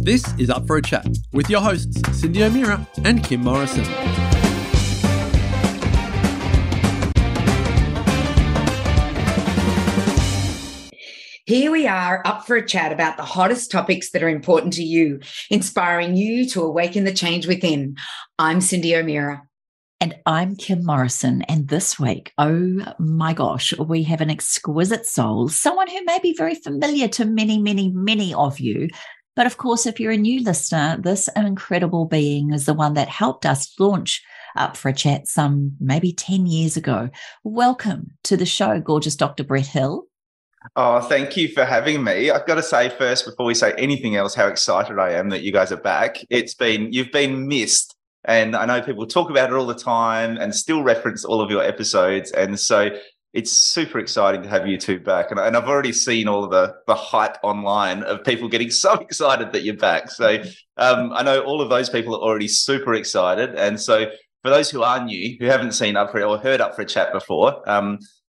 This is Up for a Chat with your hosts, Cindy O'Meara and Kim Morrison. Here we are, up for a chat about the hottest topics that are important to you, inspiring you to awaken the change within. I'm Cindy O'Meara. And I'm Kim Morrison. And this week, oh my gosh, we have an exquisite soul, someone who may be very familiar to many, many, many of you. But of course, if you're a new listener, this incredible being is the one that helped us launch Up for a Chat some maybe 10 years ago. Welcome to the show, gorgeous Dr. Brett Hill. Oh, thank you for having me. I've got to say first, before we say anything else, how excited I am that you guys are back. You've been missed. And I know people talk about it all the time and still reference all of your episodes. And so it's super exciting to have you two back. And I've already seen all of the hype online of people getting so excited that you're back. So I know all of those people are already super excited. And so for those who are new, who haven't seen Up for or heard Up for a Chat before,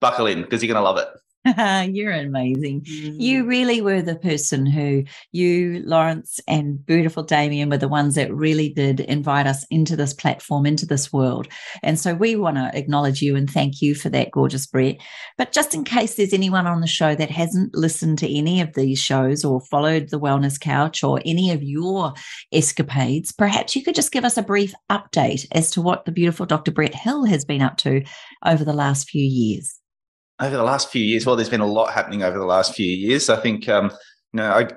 buckle in because you're going to love it. You're amazing. You really were the person who you, Lawrence, and beautiful Damien were the ones that really did invite us into this platform, into this world. And so we want to acknowledge you and thank you for that, gorgeous Brett. But just in case there's anyone on the show that hasn't listened to any of these shows or followed the Wellness Couch or any of your escapades, perhaps you could just give us a brief update as to what the beautiful Dr. Brett Hill has been up to over the last few years. Over the last few years, well, there's been a lot happening over the last few years. I think, I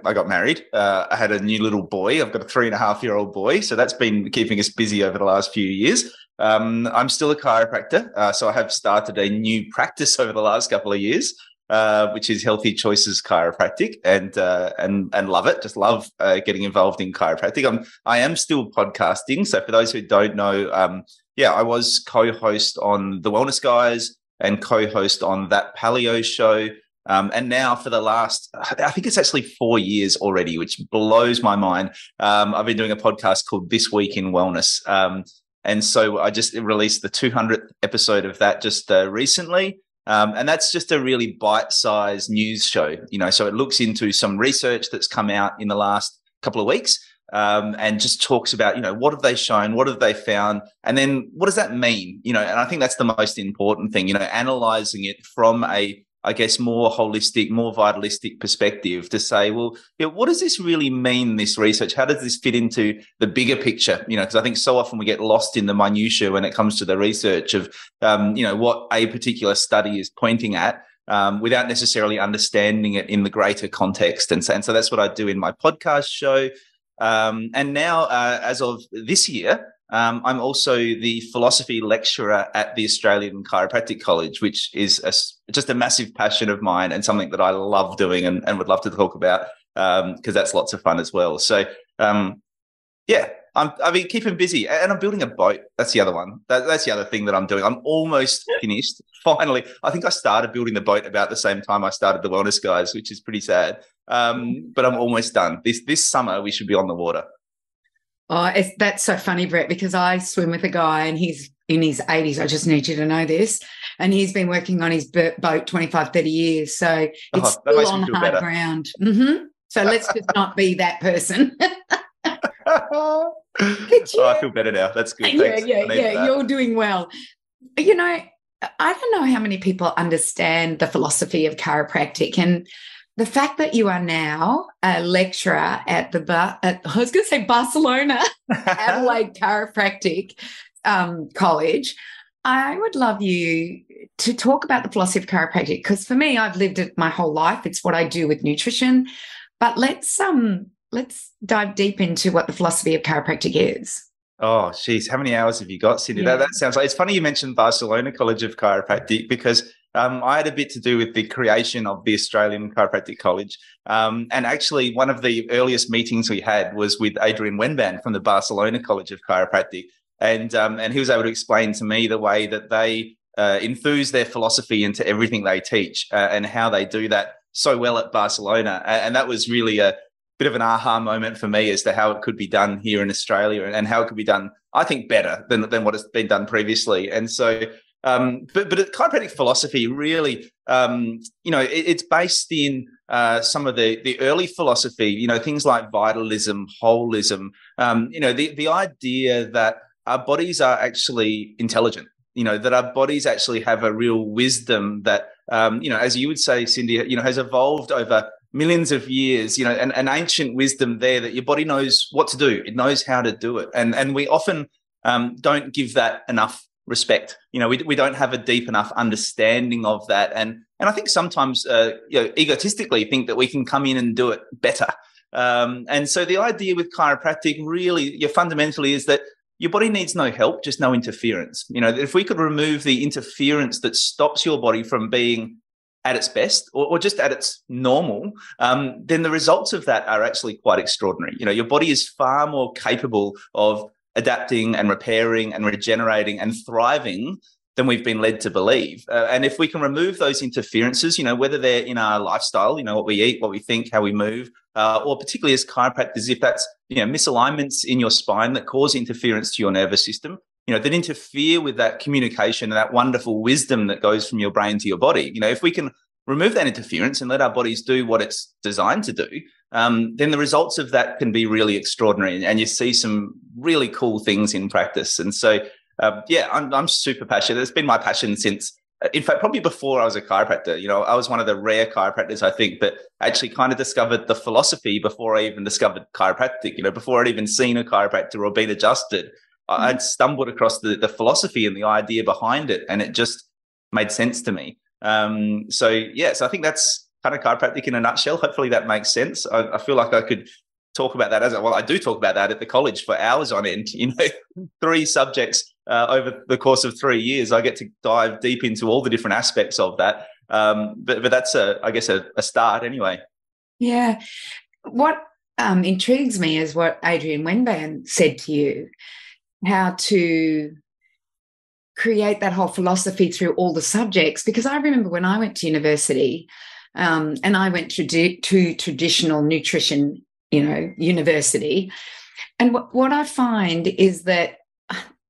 got married. I had a new little boy. I've got a 3.5-year-old boy. So that's been keeping us busy over the last few years. I'm still a chiropractor. So I have started a new practice over the last couple of years, which is Healthy Choices Chiropractic, and love it. Just love getting involved in chiropractic. I am still podcasting. So for those who don't know, I was co-host on The Wellness Guys and co-host on That Paleo Show. And now for the last, I think it's actually 4 years already, which blows my mind. I've been doing a podcast called This Week in Wellness. And so I just released the 200th episode of that just recently. And that's just a really bite-sized news show, so it looks into some research that's come out in the last couple of weeks. And just talks about, what have they shown? What have they found? And then what does that mean? And I think that's the most important thing, analyzing it from a, I guess, more holistic, more vitalistic perspective to say, well, what does this really mean, this research? How does this fit into the bigger picture? Because I think so often we get lost in the minutiae when it comes to the research of, what a particular study is pointing at. Without necessarily understanding it in the greater context. And so that's what I do in my podcast show. And now, as of this year, I'm also the philosophy lecturer at the Australian Chiropractic College, which is just a massive passion of mine and something that I love doing and would love to talk about because that's lots of fun as well. So, I've been keeping busy and I'm building a boat. That's the other one. That's the other thing that I'm doing. I'm almost finished. Finally, I think I started building the boat about the same time I started the Wellness Guys, which is pretty sad. But I'm almost done. This summer, we should be on the water. Oh, that's so funny, Brett, because I swim with a guy and he's in his 80s. I just need you to know this. And he's been working on his boat 25, 30 years. So it's still on hard ground. Mm-hmm. So let's just not be that person. I feel better now. That's good. Thanks. Yeah. You're doing well. I don't know how many people understand the philosophy of chiropractic and the fact that you are now a lecturer at Barcelona Adelaide Chiropractic College. I would love you to talk about the philosophy of chiropractic because for me, I've lived it my whole life. It's what I do with nutrition. But let's dive deep into what the philosophy of chiropractic is. Oh, geez. How many hours have you got, Cindy? Yeah. That sounds like, it's funny you mentioned Barcelona College of Chiropractic because I had a bit to do with the creation of the Australian Chiropractic College. And actually, one of the earliest meetings we had was with Adrian Wenban from the Barcelona College of Chiropractic. And he was able to explain to me the way that they infuse their philosophy into everything they teach and how they do that so well at Barcelona. And that was really a bit of an aha moment for me as to how it could be done here in Australia and how it could be done, I think, better than what has been done previously. And so, but chiropractic philosophy really, it's based in some of the early philosophy, things like vitalism, holism, the idea that our bodies are actually intelligent, that our bodies actually have a real wisdom that, as you would say, Cindy, has evolved over millions of years, and an ancient wisdom there that your body knows what to do. It knows how to do it. And we often don't give that enough respect. We don't have a deep enough understanding of that. And I think sometimes, egotistically think that we can come in and do it better. And so the idea with chiropractic really, fundamentally is that your body needs no help, just no interference. If we could remove the interference that stops your body from being at its best or just at its normal, then the results of that are actually quite extraordinary. Your body is far more capable of adapting and repairing and regenerating and thriving than we've been led to believe. And if we can remove those interferences, whether they're in our lifestyle, what we eat, what we think, how we move, or particularly as chiropractors, if that's, misalignments in your spine that cause interference to your nervous system, that interfere with that communication and that wonderful wisdom that goes from your brain to your body. If we can remove that interference and let our bodies do what it's designed to do, then the results of that can be really extraordinary. And you see some really cool things in practice. And so, I'm super passionate. It's been my passion since, in fact, probably before I was a chiropractor. I was one of the rare chiropractors, I think, that actually kind of discovered the philosophy before I even discovered chiropractic. Before I'd even seen a chiropractor or been adjusted, I'd stumbled across the philosophy and the idea behind it, and it just made sense to me. So I think that's kind of chiropractic in a nutshell. Hopefully that makes sense. I feel like I could talk about that I do talk about that at the college for hours on end. 3 subjects over the course of 3 years. I get to dive deep into all the different aspects of that. But that's I guess a start anyway. Yeah. What intrigues me is what Adrian Wenban said to you, how to create that whole philosophy through all the subjects. Because I remember when I went to university, and I went to traditional nutrition, university. And what I find is that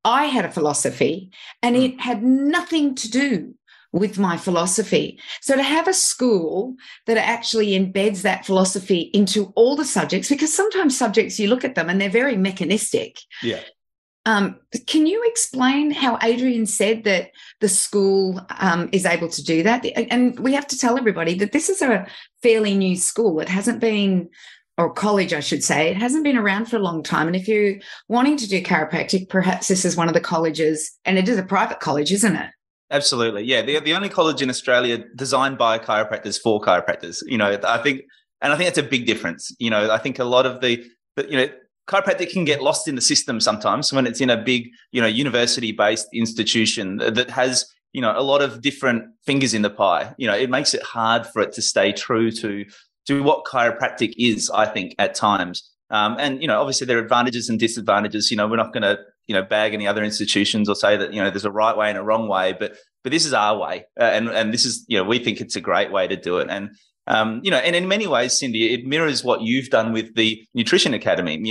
I had a philosophy and it had nothing to do with my philosophy. So to have a school that actually embeds that philosophy into all the subjects, because sometimes subjects, you look at them and they're very mechanistic. Yeah. Can you explain how Adrian said that the school is able to do that? And we have to tell everybody that this is a fairly new school. It hasn't been, or college, I should say, it hasn't been around for a long time. And if you're wanting to do chiropractic, perhaps this is one of the colleges, and it is a private college, isn't it? Absolutely. Yeah. The only college in Australia designed by chiropractors for chiropractors, I think that's a big difference. I think a lot of chiropractic can get lost in the system sometimes when it's in a big, university-based institution that has, a lot of different fingers in the pie. It makes it hard for it to stay true to what chiropractic is, I think, at times. And obviously there are advantages and disadvantages. We're not going to, bag any other institutions or say that, there's a right way and a wrong way, but this is our way. And this is, we think it's a great way to do it. And, and in many ways, Cindy, it mirrors what you've done with the Nutrition Academy. As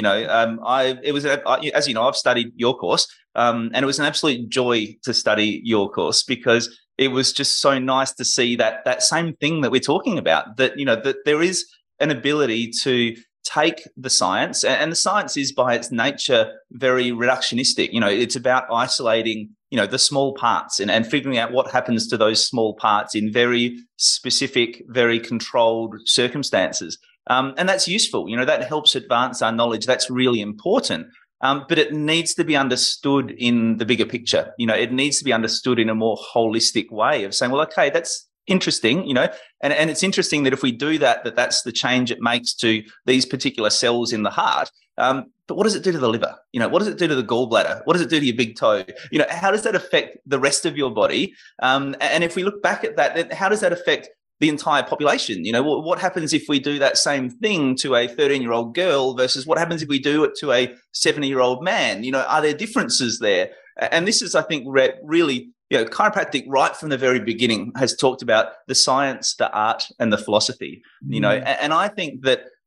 you know, I've studied your course, and it was an absolute joy to study your course because it was just so nice to see that same thing that we're talking about, that, that there is an ability to take the science, and the science is by its nature very reductionistic. It's about isolating, the small parts and figuring out what happens to those small parts in very specific, very controlled circumstances. And that's useful. That helps advance our knowledge. That's really important. But it needs to be understood in the bigger picture. It needs to be understood in a more holistic way of saying, well, okay, that's interesting, and it's interesting that if we do that's the change it makes to these particular cells in the heart. But what does it do to the liver? What does it do to the gallbladder? What does it do to your big toe? How does that affect the rest of your body? And if we look back at that, then how does that affect the entire population? What happens if we do that same thing to a 13-year-old girl versus what happens if we do it to a 70-year-old man? Are there differences there? And this is, I think, really, chiropractic right from the very beginning has talked about the science, the art, and the philosophy. And I think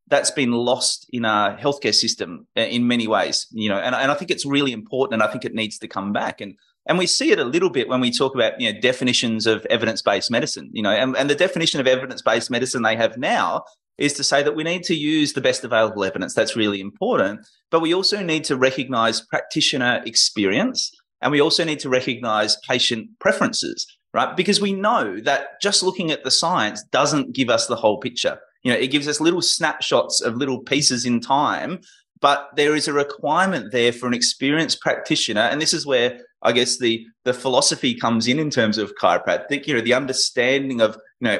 that's been lost in our healthcare system in many ways. And I think it's really important, and I think it needs to come back. And And we see it a little bit when we talk about, definitions of evidence-based medicine, and the definition of evidence-based medicine they have now is to say that we need to use the best available evidence. That's really important. But we also need to recognize practitioner experience, and we also need to recognize patient preferences, right? Because we know that just looking at the science doesn't give us the whole picture. It gives us little snapshots of little pieces in time, but there is a requirement there for an experienced practitioner. And this is where I guess the philosophy comes in terms of chiropractic, the understanding of,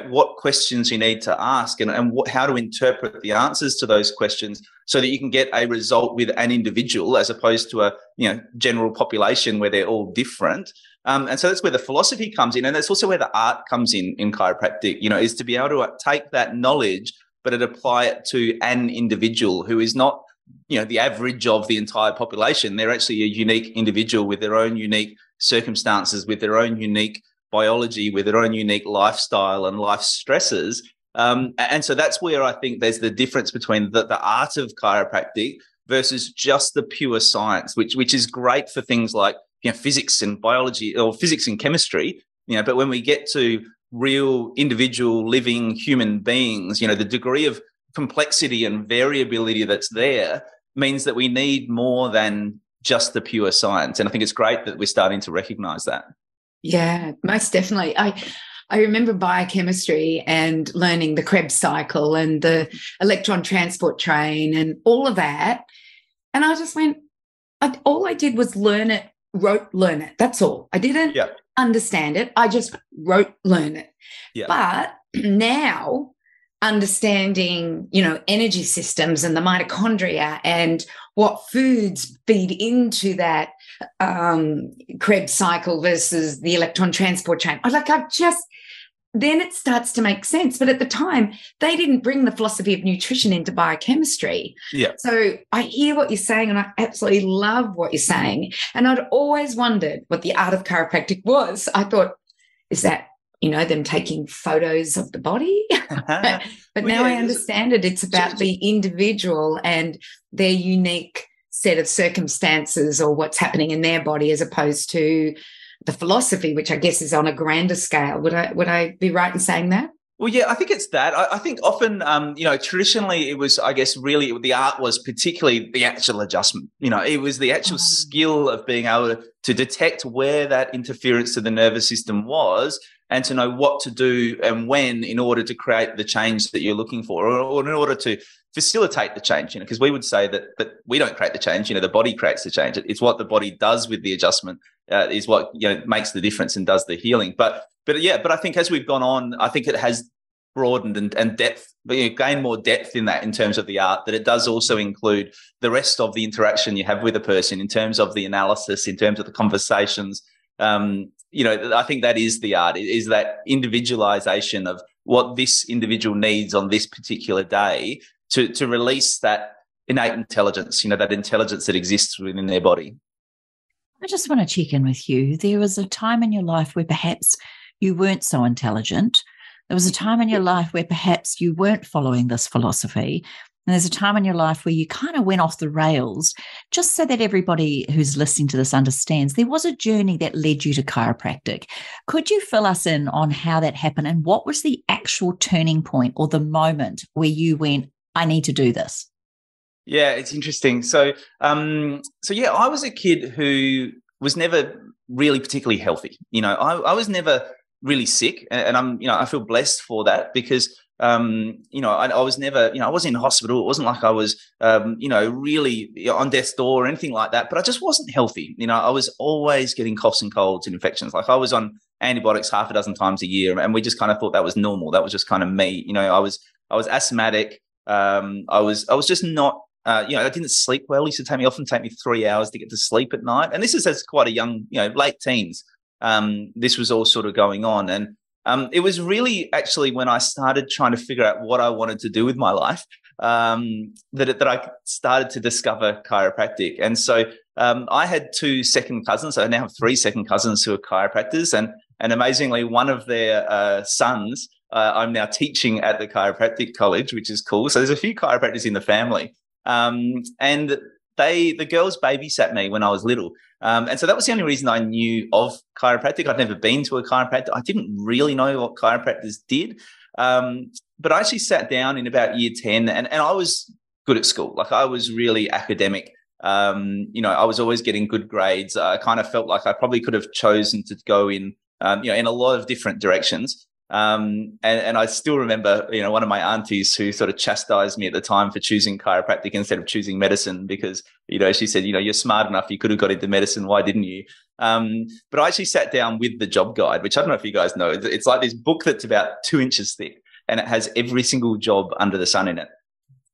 what questions you need to ask and how to interpret the answers to those questions so that you can get a result with an individual as opposed to a, general population where they're all different. And so that's where the philosophy comes in. And that's also where the art comes in chiropractic, is to be able to take that knowledge, but apply it to an individual who is not, the average of the entire population. They're actually a unique individual with their own unique circumstances, with their own unique biology, with their own unique lifestyle and life stresses. And so that's where I think there's the difference between the art of chiropractic versus just the pure science, which is great for things like, physics and biology or physics and chemistry, but when we get to real individual living human beings, the degree of complexity and variability that's there means that we need more than just the pure science. And I think it's great that we're starting to recognize that. Yeah, most definitely. I remember biochemistry and learning the Krebs cycle and the electron transport train and all of that. And I just went, all I did was learn it. That's all. I didn't understand it. I just learn it. Yeah. But now understanding, energy systems and the mitochondria and what foods feed into that Krebs cycle versus the electron transport chain. Then it starts to make sense. But at the time, they didn't bring the philosophy of nutrition into biochemistry. Yeah. So I hear what you're saying, and I absolutely love what you're saying. And I'd always wondered what the art of chiropractic was. I thought, is that, them taking photos of the body? But now I understand it. It's about the individual and their unique set of circumstances or what's happening in their body as opposed to the philosophy, which I guess is on a grander scale. Would I be right in saying that? Well, yeah, I think it's that. I think often, traditionally it was, I guess, really the art was particularly the actual adjustment. It was the actual skill of being able to detect where that interference to the nervous system was and to know what to do and when in order to create the change that you're looking for or in order to facilitate the change, because we would say that we don't create the change, the body creates the change. It's what the body does with the adjustment is what, makes the difference and does the healing. But I think as we've gone on, I think it has broadened and depth, gained more depth in that in terms of the art, that it does also include the rest of the interaction you have with a person in terms of the analysis, in terms of the conversations. I think that is the art, is that individualization of what this individual needs on this particular day to release that innate intelligence, that intelligence that exists within their body. I just want to check in with you. There was a time in your life where perhaps you weren't so intelligent. There was a time in your life where perhaps you weren't following this philosophy. And there's a time in your life where you kind of went off the rails. Just so that everybody who's listening to this understands, there was a journey that led you to chiropractic. Could you fill us in on how that happened and what was the actual turning point or the moment where you went, I need to do this? Yeah, it's interesting. So I was a kid who was never really particularly healthy. I was never really sick, and I feel blessed for that because, I was never, I wasn't in hospital. It wasn't like I was, really on death's door or anything like that. But I just wasn't healthy. I was always getting coughs and colds and infections. Like I was on antibiotics half a dozen times a year, and we just kind of thought that was normal. That was just kind of me. I was asthmatic. I was just not. I didn't sleep well. It used to often take me 3 hours to get to sleep at night. And this is as quite a young, late teens. This was all sort of going on. And it was really actually when I started trying to figure out what I wanted to do with my life that I started to discover chiropractic. And so I had 2 second cousins. So I now have 3 second cousins who are chiropractors. And amazingly, one of their sons, I'm now teaching at the chiropractic college, which is cool. So there's a few chiropractors in the family. And the girls babysat me when I was little. And so that was the only reason I knew of chiropractic. I'd never been to a chiropractor. I didn't really know what chiropractors did. But I actually sat down in about year 10 and I was good at school. Like I was really academic. I was always getting good grades. I kind of felt like I probably could have chosen to go in, in a lot of different directions. And I still remember, one of my aunties who sort of chastised me at the time for choosing chiropractic instead of choosing medicine because, she said, you're smart enough. You could have got into medicine. Why didn't you? But I actually sat down with the job guide, which I don't know if you guys know. It's like this book that's about 2 inches thick and it has every single job under the sun in it.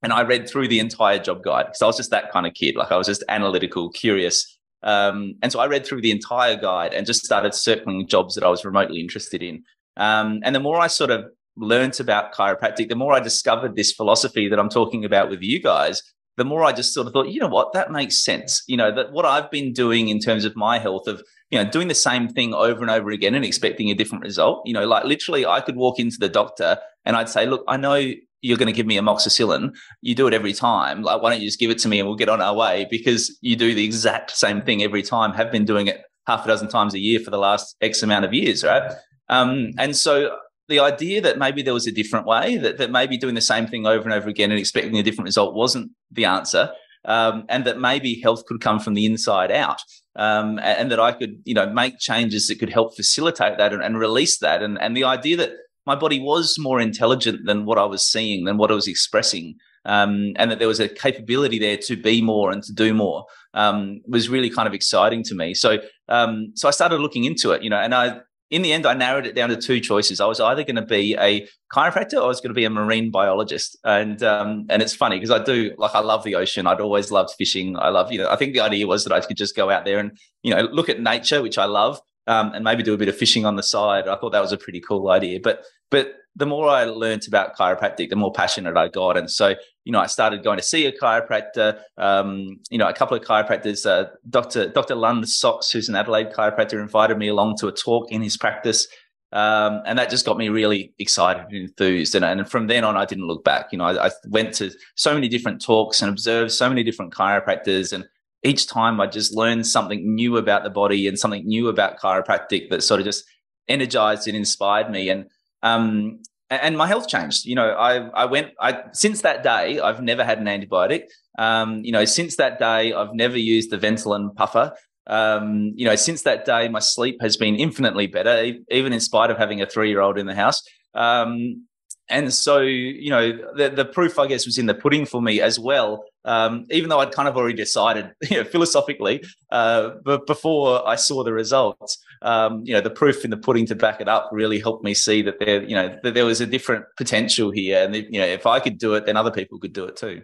And I read through the entire job guide because I was just that kind of kid. Like I was just analytical, curious. And so I read through the entire guide and just started circling jobs that I was remotely interested in. And the more I sort of learnt about chiropractic, the more I discovered this philosophy that I'm talking about with you guys, the more I just sort of thought, you know what, that makes sense. That what I've been doing in terms of my health of, doing the same thing over and over again and expecting a different result, like literally I could walk into the doctor and I'd say, look, I know you're going to give me amoxicillin. You do it every time. Like, why don't you just give it to me and we'll get on our way because you do the exact same thing every time, have been doing it half a dozen times a year for the last X amount of years, right? And so the idea that maybe there was a different way, that maybe doing the same thing over and over again and expecting a different result wasn't the answer, and that maybe health could come from the inside out, and that I could, make changes that could help facilitate that and release that. And the idea that my body was more intelligent than what I was seeing, than what I was expressing, and that there was a capability there to be more and to do more, was really kind of exciting to me. So I started looking into it, and in the end, I narrowed it down to 2 choices. I was either going to be a chiropractor or I was going to be a marine biologist. And it's funny because I love the ocean. I'd always loved fishing. I love, I think the idea was that I could just go out there and, look at nature, which I love, and maybe do a bit of fishing on the side. I thought that was a pretty cool idea. But the more I learned about chiropractic, the more passionate I got. And so, I started going to see a chiropractor, a couple of chiropractors, Dr. Lund Socks, who's an Adelaide chiropractor, invited me along to a talk in his practice. And that just got me really excited and enthused. And from then on, I didn't look back. I went to so many different talks and observed so many different chiropractors. And each time I just learned something new about the body and something new about chiropractic that sort of just energized and inspired me. And my health changed. Since that day, I've never had an antibiotic. Since that day, I've never used the Ventolin puffer. Since that day, my sleep has been infinitely better, even in spite of having a 3-year-old in the house. And so, the proof, I guess, was in the pudding for me as well. Even though I'd kind of already decided, philosophically, but before I saw the results, the proof in the pudding to back it up really helped me see that there was a different potential here. And, if I could do it, then other people could do it too.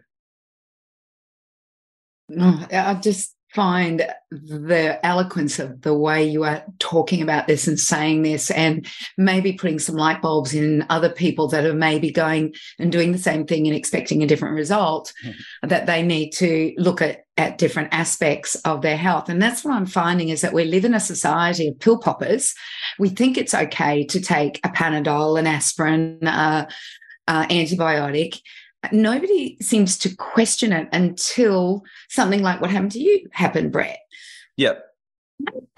I just find the eloquence of the way you are talking about this and saying this, and maybe putting some light bulbs in other people that are maybe going and doing the same thing and expecting a different result, that they need to look at different aspects of their health. And that's what I'm finding, is that we live in a society of pill poppers. We think it's okay to take a Panadol, an aspirin, antibiotic. Nobody seems to question it until something like what happened to you happened, Brett. Yep.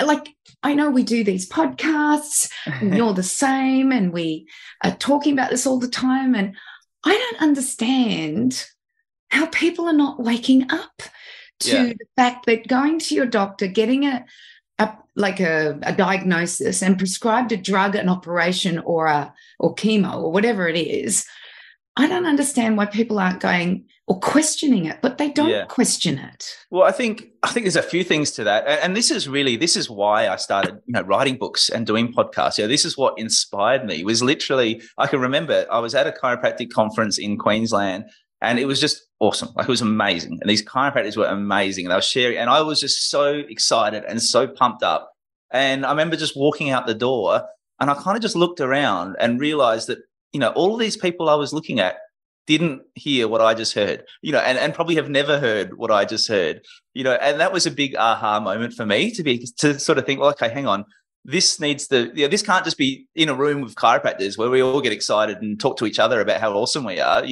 Like, I know we do these podcasts, and you're the same, and we are talking about this all the time, and I don't understand how people are not waking up to the fact that going to your doctor, getting a diagnosis and prescribed a drug, an operation, or chemo, or whatever it is. I don't understand why people aren't going or questioning it, but they don't question it. Well, I think there's a few things to that. And this is why I started, writing books and doing podcasts. This is what inspired me. Was literally, I can remember I was at a chiropractic conference in Queensland, and it was just awesome. Like, it was amazing. And these chiropractors were amazing. And I was sharing, and I was just so excited and so pumped up. And I remember just walking out the door, and I kind of just looked around and realized that, all of these people I was looking at didn't hear what I just heard, and probably have never heard what I just heard, and that was a big aha moment for me to sort of think, well, okay, hang on, this needs to, this can't just be in a room with chiropractors where we all get excited and talk to each other about how awesome we are.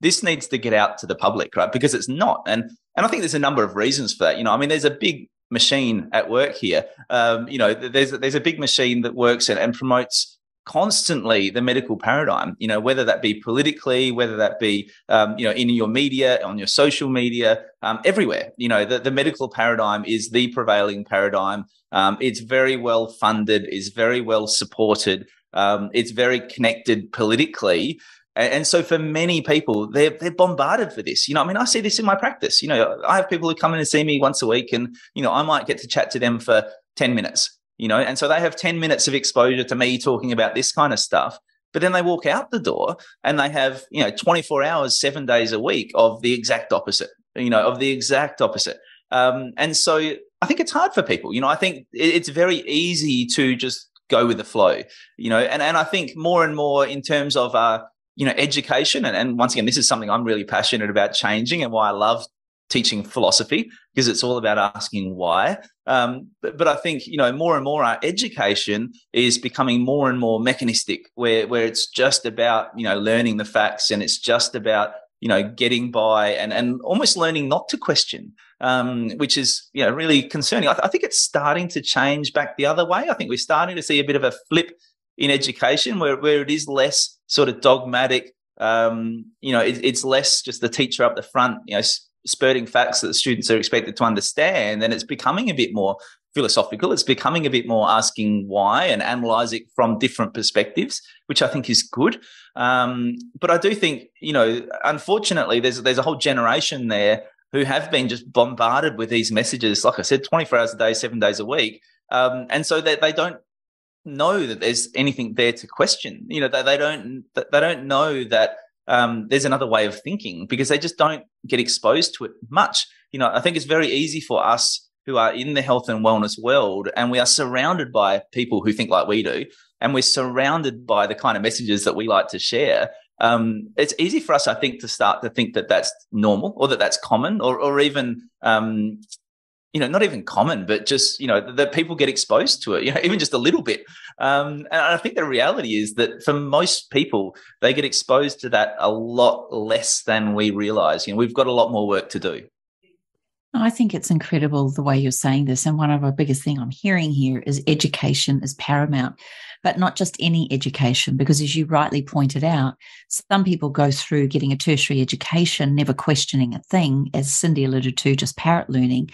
This needs to get out to the public, right? Because it's not. And I think there's a number of reasons for that. There's a big machine at work here. There's a big machine that works and promotes constantly the medical paradigm, whether that be politically, whether that be, in your media, on your social media, everywhere. The medical paradigm is the prevailing paradigm. It's very well funded, is very well supported. It's very connected politically. And so for many people, they're bombarded for this. I see this in my practice. I have people who come in and see me once a week, and, I might get to chat to them for 10 minutes, and so they have 10 minutes of exposure to me talking about this kind of stuff. But then they walk out the door and they have, 24 hours, 7 days a week of the exact opposite, And so I think it's hard for people. I think it's very easy to just go with the flow, and I think more and more in terms of, education. And once again, this is something I'm really passionate about changing, and why I love teaching philosophy, because it's all about asking why. But I think, more and more our education is becoming more and more mechanistic, where it's just about, learning the facts, and it's just about, getting by and almost learning not to question, which is, really concerning. I think it's starting to change back the other way. I think we're starting to see a bit of a flip in education where it is less sort of dogmatic. It's less just the teacher up the front, spurting facts that the students are expected to understand. And it's becoming a bit more philosophical. It's becoming a bit more asking why and analysing from different perspectives, which I think is good. But I do think, unfortunately, there's a whole generation there who have been just bombarded with these messages, like I said, 24 hours a day, 7 days a week. And so that they don't know that there's anything there to question. They don't know that there's another way of thinking, because they just don't get exposed to it much. I think it's very easy for us who are in the health and wellness world, and we are surrounded by people who think like we do, and we're surrounded by the kind of messages that we like to share. It's easy for us, I think, to start to think that that's normal, or that that's common, or even not even common, but just, that people get exposed to it, even just a little bit. And I think the reality is that for most people, they get exposed to that a lot less than we realize. We've got a lot more work to do. I think it's incredible the way you're saying this. And one of the biggest thing I'm hearing here is education is paramount, but not just any education, because as you rightly pointed out, some people go through getting a tertiary education, never questioning a thing, as Cindy alluded to, just parrot learning.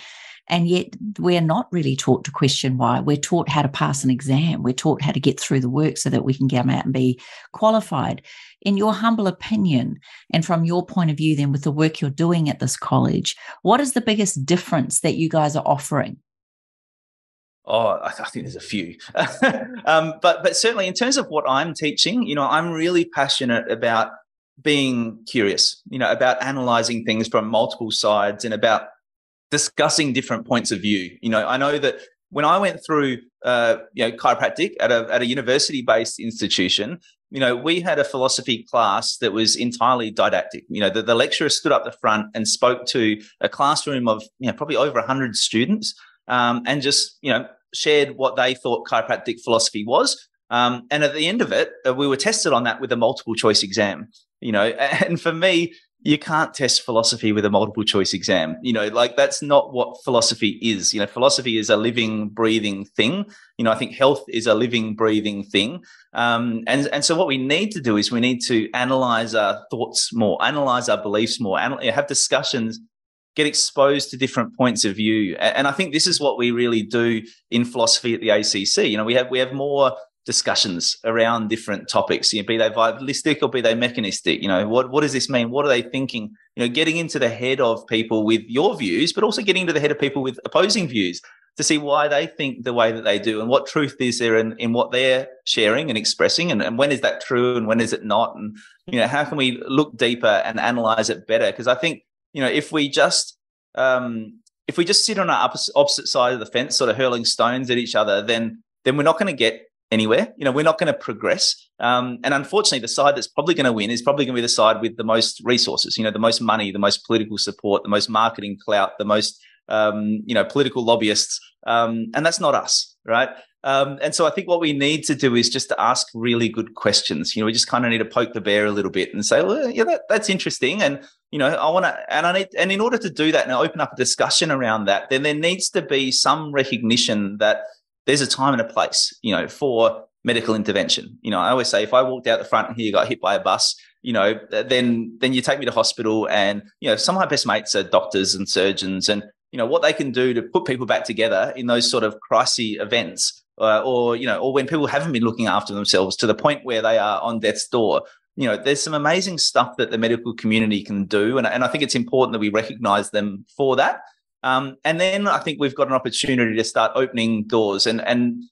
And yet we're not really taught to question why. We're taught how to pass an exam. We're taught how to get through the work so that we can come out and be qualified. In your humble opinion, and from your point of view then with the work you're doing at this college, what is the biggest difference that you guys are offering? Oh, I think there's a few. But certainly in terms of what I'm teaching, I'm really passionate about being curious, about analysing things from multiple sides, and about discussing different points of view. I know that when I went through, chiropractic at a university-based institution, we had a philosophy class that was entirely didactic. The lecturer stood up the front and spoke to a classroom of, probably over 100 students, and just, shared what they thought chiropractic philosophy was. And at the end of it, we were tested on that with a multiple choice exam. And for me, you can't test philosophy with a multiple choice exam. That's not what philosophy is. Philosophy is a living, breathing thing. I think health is a living, breathing thing. And so what we need to do is we need to analyze our thoughts more, analyze our beliefs more, have discussions, get exposed to different points of view. And I think this is what we really do in philosophy at the ACC. We have more discussions around different topics, be they vitalistic or be they mechanistic. What does this mean? What are they thinking? Getting into the head of people with your views, but also getting into the head of people with opposing views to see why they think the way that they do, and what truth is there in what they're sharing and expressing, and when is that true and when is it not, and how can we look deeper and analyze it better? Because I think if we just sit on our opposite side of the fence, sort of hurling stones at each other, then we're not going to get anywhere. We're not going to progress. And unfortunately, the side that's probably going to win is probably going to be the side with the most resources, the most money, the most political support, the most marketing clout, the most, political lobbyists. And that's not us, right? And so I think what we need to do is just to ask really good questions. We just kind of need to poke the bear a little bit and say, well, yeah, that's interesting. And I want to, and in order to do that and open up a discussion around that, then there needs to be some recognition that there's a time and a place, for medical intervention. I always say, if I walked out the front and here got hit by a bus, then you take me to hospital, and some of my best mates are doctors and surgeons, and what they can do to put people back together in those sort of crisis events, or when people haven't been looking after themselves to the point where they are on death's door. There's some amazing stuff that the medical community can do, and I think it's important that we recognise them for that. And then I think we've got an opportunity to start opening doors and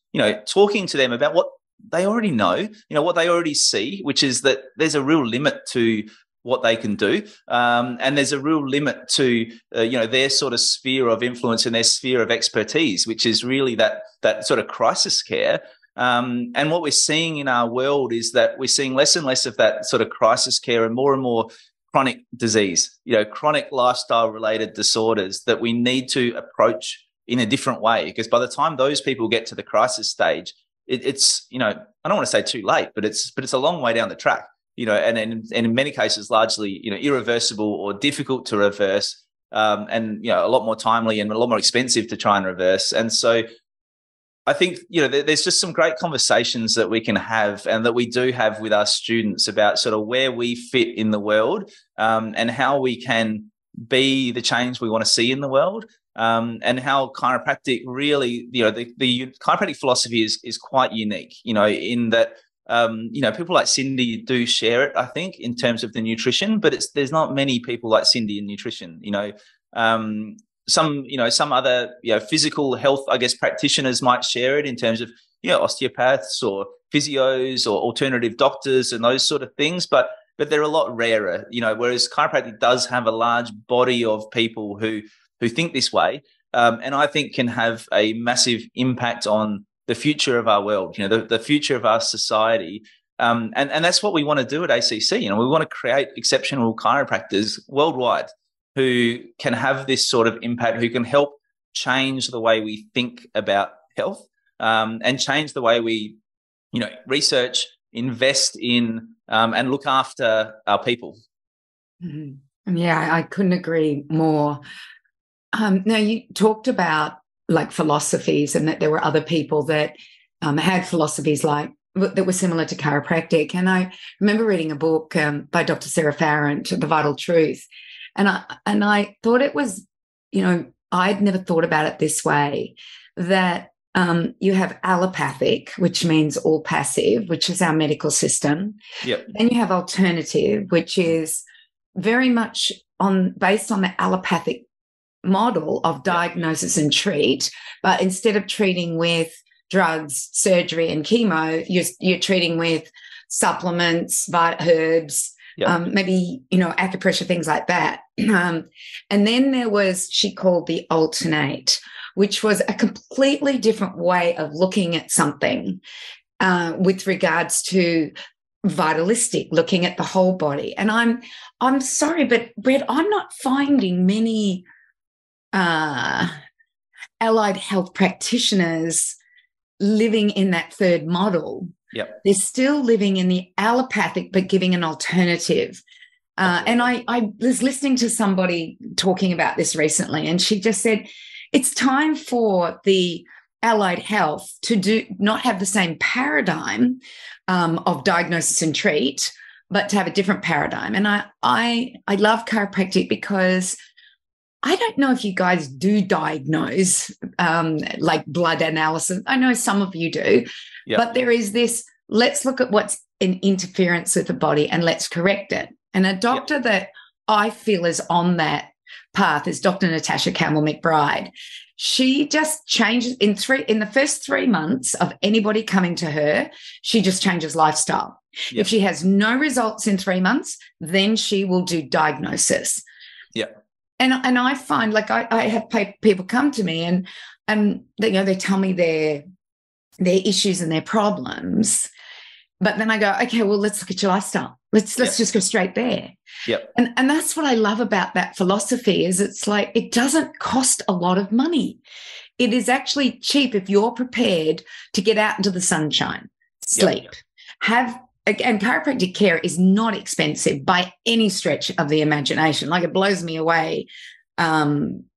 talking to them about what they already know, what they already see, which is that there's a real limit to what they can do. And there's a real limit to, their sort of sphere of influence and their sphere of expertise, which is really that sort of crisis care. And what we're seeing in our world is that we're seeing less and less of that sort of crisis care and more chronic disease, chronic lifestyle related disorders that we need to approach in a different way. Because by the time those people get to the crisis stage, it's I don't want to say too late, but it's a long way down the track, and in many cases largely irreversible or difficult to reverse, and a lot more timely and a lot more expensive to try and reverse. And so I think there's just some great conversations that we can have and that we do have with our students about sort of where we fit in the world, and how we can be the change we want to see in the world. And how chiropractic really, the chiropractic philosophy is quite unique, in that, people like Cindy do share it, I think, in terms of the nutrition, but there's not many people like Cindy in nutrition, some other, physical health, I guess, practitioners might share it in terms of, osteopaths or physios or alternative doctors and those sort of things, but they're a lot rarer, whereas chiropractic does have a large body of people who think this way, and I think can have a massive impact on the future of our world, the future of our society. And that's what we want to do at ACC. We want to create exceptional chiropractors worldwide who can have this sort of impact, who can help change the way we think about health, and change the way we, research, invest in, and look after our people. Mm-hmm. Yeah, I couldn't agree more. Now, you talked about like philosophies and that there were other people that had philosophies that were similar to chiropractic. And I remember reading a book by Dr. Sarah Farrant, The Vital Truth. And I thought it was, I'd never thought about it this way, that you have allopathic, which means all passive, which is our medical system. Yep. Then you have alternative, which is very much based on the allopathic model of diagnosis and treat, but instead of treating with drugs, surgery, and chemo, you're treating with supplements, herbs, maybe acupressure, things like that. And then there was, she called the alternate, which was a completely different way of looking at something, with regards to vitalistic, looking at the whole body. And I'm sorry, but Brett, I'm not finding many allied health practitioners living in that third model. Yep. They're still living in the allopathic, but giving an alternative. And I was listening to somebody talking about this recently, and she just said, it's time for the allied health to not have the same paradigm of diagnosis and treat, but to have a different paradigm. And I love chiropractic because I don't know if you guys do diagnose like blood analysis. I know some of you do, but there is this, let's look at what's an interference with the body and let's correct it. And a doctor that I feel is on that path is Dr. Natasha Campbell-McBride. She just changes in the first 3 months of anybody coming to her, she just changes lifestyle. Yep. If she has no results in 3 months, then she will do diagnosis. Yeah. And I find, like, I have people come to me and they tell me their issues and their problems, but then I go, okay, well, let's look at your lifestyle. Let's just go straight there. Yep. And that's what I love about that philosophy is it's like it doesn't cost a lot of money. It is actually cheap if you're prepared to get out into the sunshine, sleep, have again, chiropractic care is not expensive by any stretch of the imagination. Like, it blows me away,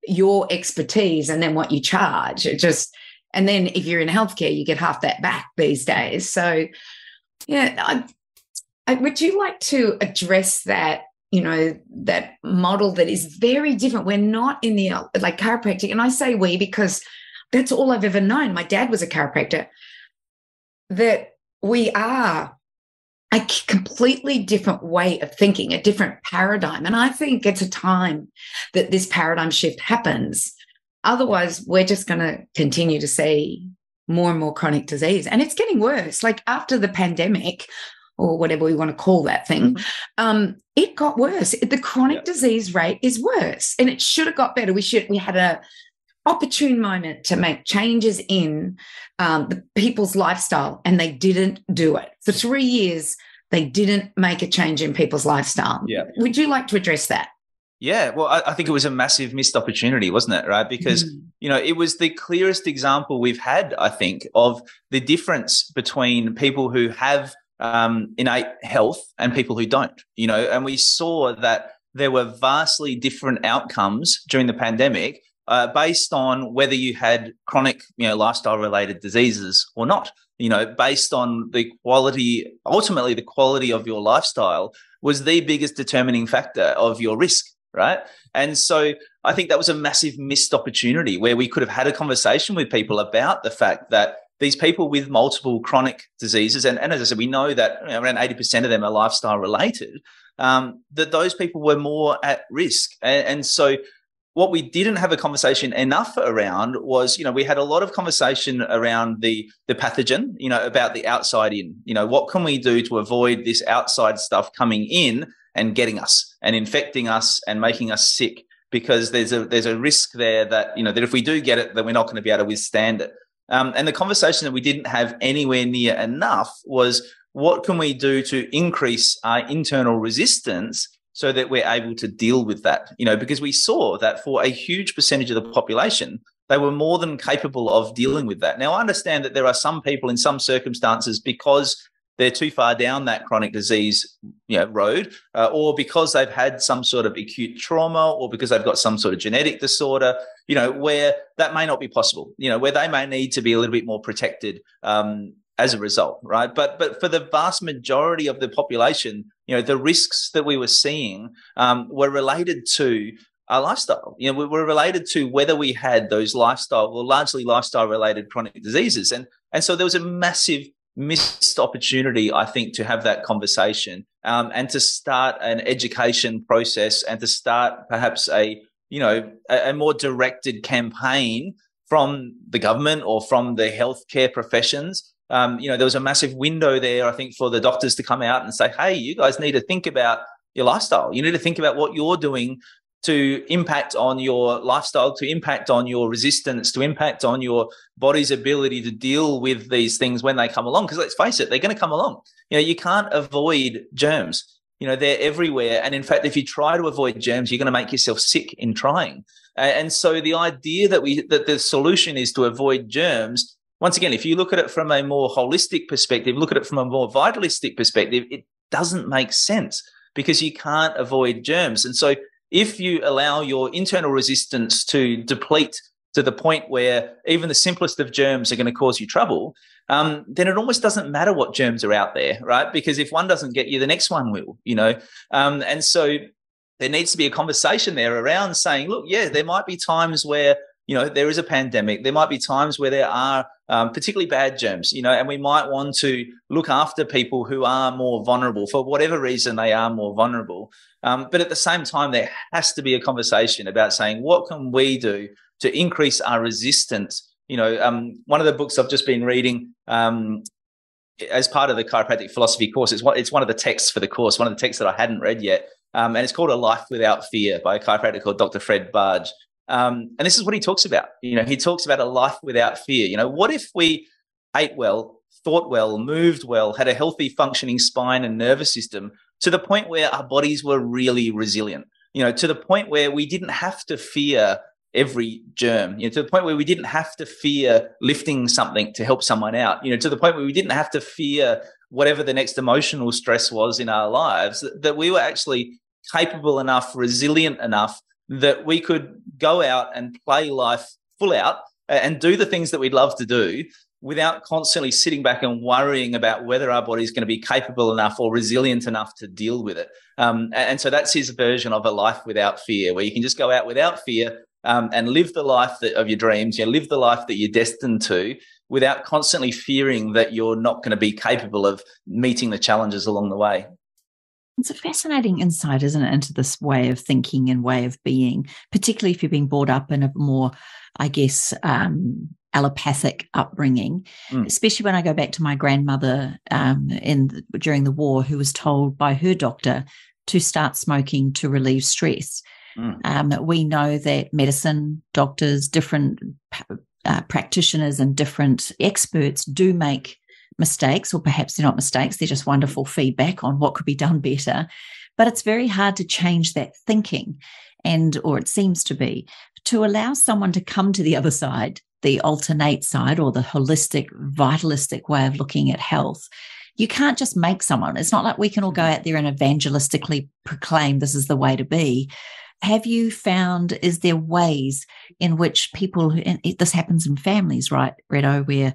your expertise and then what you charge. And then if you're in healthcare, you get half that back these days. So, yeah, would you like to address that, that model that is very different? We're not in the, like, chiropractic, and I say we because that's all I've ever known. My dad was a chiropractor. That we are a completely different way of thinking, a different paradigm. And I think it's a time that this paradigm shift happens. Otherwise, we're just going to continue to see more and more chronic disease. And it's getting worse. Like, after the pandemic, or whatever we want to call that thing, it got worse. The chronic disease rate is worse, and it should have got better. We had a opportune moment to make changes in the people's lifestyle, and they didn't do it. For 3 years, they didn't make a change in people's lifestyle. Yeah. Would you like to address that? Yeah, well, I think it was a massive missed opportunity, wasn't it? Right? Because, it was the clearest example we've had, I think, of the difference between people who have innate health and people who don't, and we saw that there were vastly different outcomes during the pandemic based on whether you had chronic, lifestyle-related diseases or not. Based on the quality, ultimately the quality of your lifestyle was the biggest determining factor of your risk, right? And so I think that was a massive missed opportunity where we could have had a conversation with people about the fact that these people with multiple chronic diseases, and as I said, we know that around 80% of them are lifestyle-related, that those people were more at risk. And so what we didn't have a conversation enough around was, we had a lot of conversation around the pathogen, about the outside in, what can we do to avoid this outside stuff coming in and getting us and infecting us and making us sick, because there's a risk there that, that if we do get it, then we're not going to be able to withstand it. And the conversation that we didn't have anywhere near enough was, what can we do to increase our internal resistance so that we're able to deal with that? Because we saw that for a huge percentage of the population, they were more than capable of dealing with that. Now, I understand that there are some people in some circumstances, because they're too far down that chronic disease road, or because they've had some sort of acute trauma, or because they've got some sort of genetic disorder, where that may not be possible, where they may need to be a little bit more protected as a result, right? But for the vast majority of the population, the risks that we were seeing were related to our lifestyle. We were related to whether we had those largely lifestyle-related chronic diseases. And so there was a massive missed opportunity, I think, to have that conversation and to start an education process and to start perhaps a more directed campaign from the government or from the healthcare professions. There was a massive window there, I think, for the doctors to come out and say, hey, you guys need to think about your lifestyle. You need to think about what you're doing to impact on your lifestyle, to impact on your resistance, to impact on your body's ability to deal with these things when they come along. Because let's face it, they're going to come along. You can't avoid germs. They're everywhere. And in fact, if you try to avoid germs, you're going to make yourself sick in trying. And so the idea that the solution is to avoid germs, once again, if you look at it from a more holistic perspective, look at it from a more vitalistic perspective, it doesn't make sense, because you can't avoid germs. And so if you allow your internal resistance to deplete to the point where even the simplest of germs are going to cause you trouble, then it almost doesn't matter what germs are out there, right? Because if one doesn't get you, the next one will, and so there needs to be a conversation there around saying, look, yeah, there might be times where, there is a pandemic. There might be times where there are particularly bad germs, and we might want to look after people who are more vulnerable for whatever reason they are more vulnerable. But at the same time, there has to be a conversation about saying, what can we do to increase our resistance? One of the books I've just been reading as part of the chiropractic philosophy course, it's one of the texts for the course, one of the texts that I hadn't read yet. And it's called A Life Without Fear by a chiropractor called Dr. Fred Barge. And this is what he talks about. He talks about a life without fear. What if we ate well, thought well, moved well, had a healthy functioning spine and nervous system to the point where our bodies were really resilient, to the point where we didn't have to fear every germ, to the point where we didn't have to fear lifting something to help someone out, to the point where we didn't have to fear whatever the next emotional stress was in our lives, that we were actually capable enough, resilient enough that we could go out and play life full out and do the things that we'd love to do without constantly sitting back and worrying about whether our body's going to be capable enough or resilient enough to deal with it. And so that's his version of a life without fear, where you can just go out without fear and live the life of your dreams, live the life that you're destined to, without constantly fearing that you're not going to be capable of meeting the challenges along the way. It's a fascinating insight, isn't it, into this way of thinking and way of being, particularly if you've been brought up in a more, I guess, allopathic upbringing, especially when I go back to my grandmother during the war, who was told by her doctor to start smoking to relieve stress. We know that medicine, doctors, different practitioners and different experts do make mistakes, or perhaps they're not mistakes, they're just wonderful feedback on what could be done better. But it's very hard to change that thinking, or it seems to be, to allow someone to come to the other side, the alternate side, or the holistic, vitalistic way of looking at health. You can't just make someone. It's not like we can all go out there and evangelistically proclaim this is the way to be. Have you found, is there ways in which people, and this happens in families, right, Redo, where,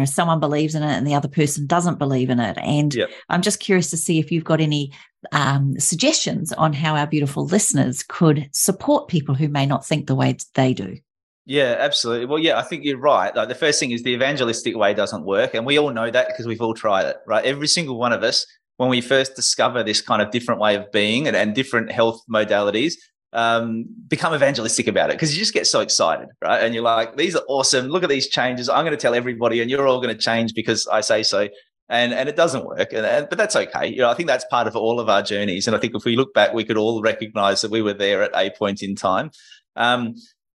someone believes in it and the other person doesn't believe in it? And I'm just curious to see if you've got any suggestions on how our beautiful listeners could support people who may not think the way they do. Yeah, absolutely. Well, I think you're right. Like, the first thing is the evangelistic way doesn't work. And we all know that because we've all tried it, right? Every single one of us, when we first discover this kind of different way of being and different health modalities, become evangelistic about it, because you just get so excited, right? And you're like, these are awesome. Look at these changes. I'm going to tell everybody, and you're all going to change because I say so. And it doesn't work. But that's okay. I think that's part of all of our journeys. And I think if we look back, we could all recognize that we were there at a point in time.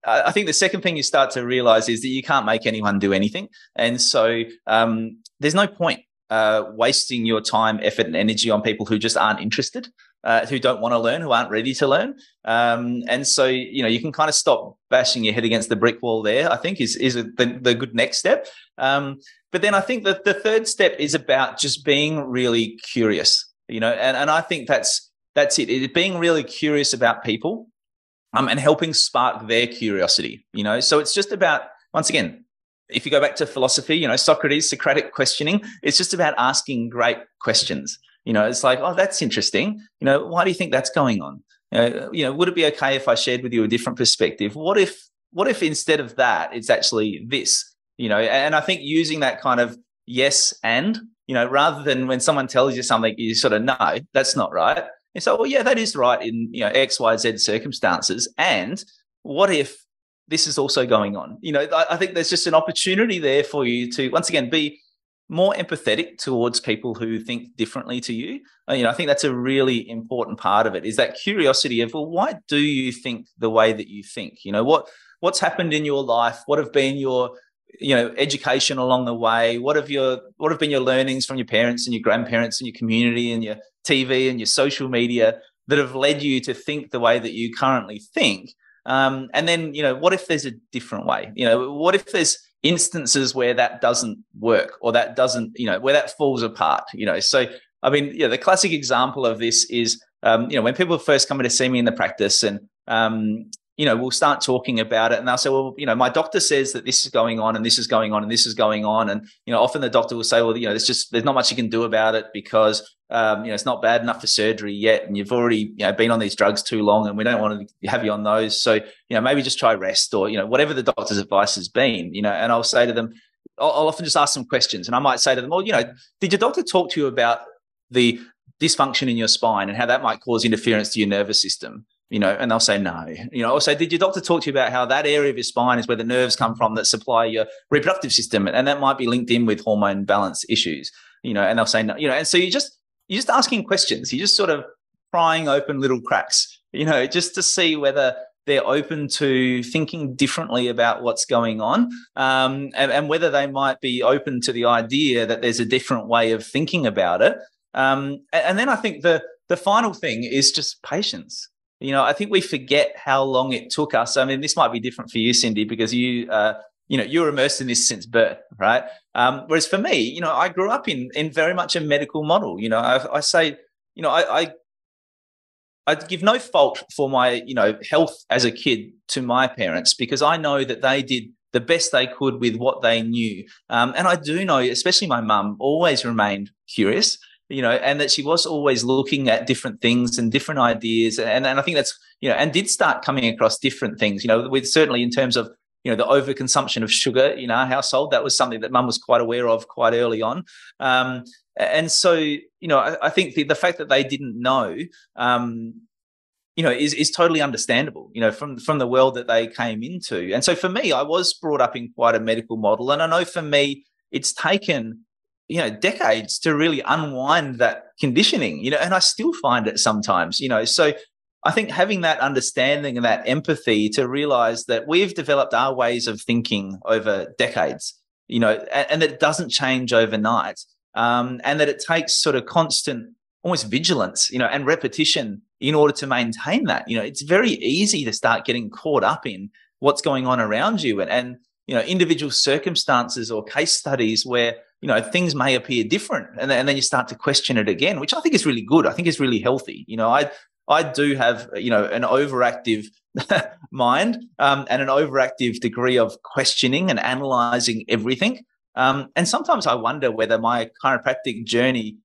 I think the second thing you start to realize is that you can't make anyone do anything. And so there's no point wasting your time, effort, and energy on people who just aren't interested, who don't want to learn, who aren't ready to learn. And so, you can kind of stop bashing your head against the brick wall there, I think is the good next step. But then I think that the third step is about just being really curious, and I think that's it. It's being really curious about people and helping spark their curiosity, So it's just about, once again, if you go back to philosophy, Socrates, Socratic questioning, it's just about asking great questions. It's like, oh, that's interesting. Why do you think that's going on? Would it be okay if I shared with you a different perspective? What if instead of that, it's actually this, and I think using that kind of yes and, rather than when someone tells you something, you sort of, no, that's not right. And so, well, yeah, that is right in, X, Y, Z circumstances. And what if this is also going on? I think there's just an opportunity there for you to, once again, be more empathetic towards people who think differently to you. I think that's a really important part of it, is that curiosity of, well, why do you think the way that you think? What's happened in your life? What have been your, education along the way? What have been your learnings from your parents and your grandparents and your community and your TV and your social media that have led you to think the way that you currently think? And then, what if there's a different way? What if there's instances where that doesn't work, or that doesn't, where that falls apart, So, I mean, the classic example of this is, when people first come in to see me in the practice and, we'll start talking about it and they'll say, well, my doctor says that this is going on and this is going on and this is going on. And, often the doctor will say, well, there's not much you can do about it because, it's not bad enough for surgery yet. And you've already, been on these drugs too long and we don't want to have you on those. So, maybe just try rest or, whatever the doctor's advice has been, and I'll say to them, I'll often just ask some questions and I might say to them, well, did your doctor talk to you about the dysfunction in your spine and how that might cause interference to your nervous system? And they'll say no. I'll say, did your doctor talk to you about how that area of your spine is where the nerves come from that supply your reproductive system, and that might be linked in with hormone balance issues? And they'll say no. And so you're just asking questions. You're just sort of prying open little cracks, just to see whether they're open to thinking differently about what's going on, and whether they might be open to the idea that there's a different way of thinking about it. And then I think the final thing is just patience. I think we forget how long it took us. I mean, this might be different for you, Cindy, because you you're immersed in this since birth, right? Whereas for me, I grew up in very much a medical model. I say, I give no fault for my, health as a kid to my parents, because I know that they did the best they could with what they knew. And I do know, especially my mum, always remained curious, and that she was always looking at different things and different ideas. And I think that's, and did start coming across different things, with certainly in terms of, the overconsumption of sugar in our household. That was something that mum was quite aware of quite early on. And so, I think the fact that they didn't know, is totally understandable, from the world that they came into. And so for me, I was brought up in quite a medical model. And I know for me, it's taken, decades to really unwind that conditioning, and I still find it sometimes, so I think having that understanding and that empathy to realize that we've developed our ways of thinking over decades, and that it doesn't change overnight, and that it takes sort of constant, almost vigilance, and repetition in order to maintain that. It's very easy to start getting caught up in what's going on around you and individual circumstances or case studies where, things may appear different, and then you start to question it again, which I think is really good. I think is really healthy. I do have, an overactive mind, and an overactive degree of questioning and analyzing everything. And sometimes I wonder whether my chiropractic journey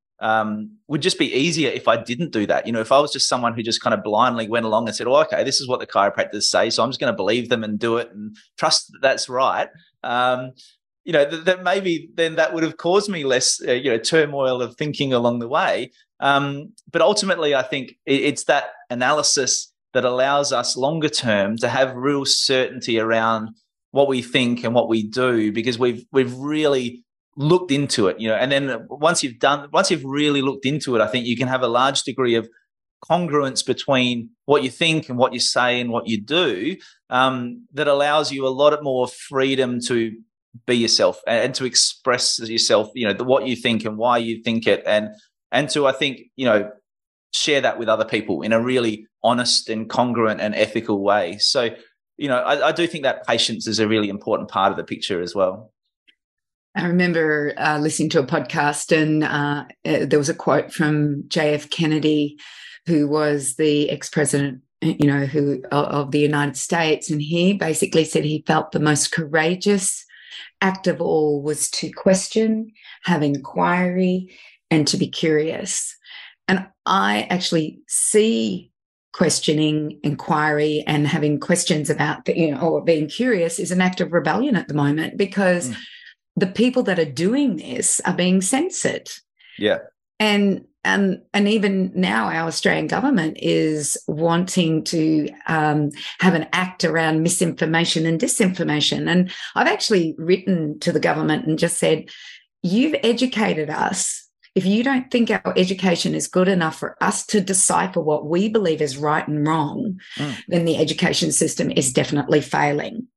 would just be easier if I didn't do that. If I was just someone who just kind of blindly went along and said, oh, okay, this is what the chiropractors say, so I'm just going to believe them and do it and trust that that's right. That maybe then that would have caused me less, turmoil of thinking along the way. But ultimately, I think it's that analysis that allows us longer term to have real certainty around what we think and what we do, because we've really looked into it, and then once you've really looked into it, I think you can have a large degree of congruence between what you think and what you say and what you do, that allows you a lot more freedom to be yourself and to express yourself, what you think and why you think it, and to, I think, share that with other people in a really honest and congruent and ethical way. So, I do think that patience is a really important part of the picture as well. I remember listening to a podcast, and there was a quote from JF Kennedy, who was the ex-president, of the United States. And he basically said he felt the most courageous act of all was to question, have inquiry, and to be curious. And I actually see questioning, inquiry, and having questions about, or being curious is an act of rebellion at the moment, because the people that are doing this are being censored. Yeah. And even now our Australian government is wanting to have an act around misinformation and disinformation. And I've actually written to the government and just said, you've educated us. If you don't think our education is good enough for us to decipher what we believe is right and wrong, then the education system is definitely failing.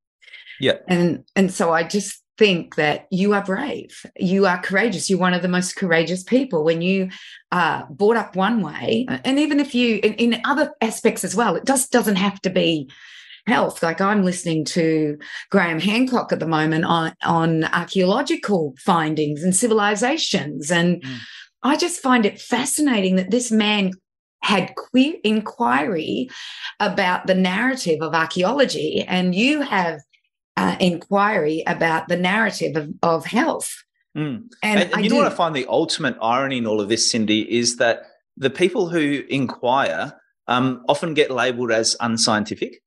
Yeah. And so I just think that you are brave, you are courageous, you're one of the most courageous people when you are brought up one way. And even if you in other aspects as well, it just doesn't have to be health. Like I'm listening to Graham Hancock at the moment on archaeological findings and civilizations, and I just find it fascinating that this man had clear inquiry about the narrative of archaeology, and you have inquiry about the narrative of health. And you know what I find the ultimate irony in all of this, Cindy, is that the people who inquire often get labelled as unscientific.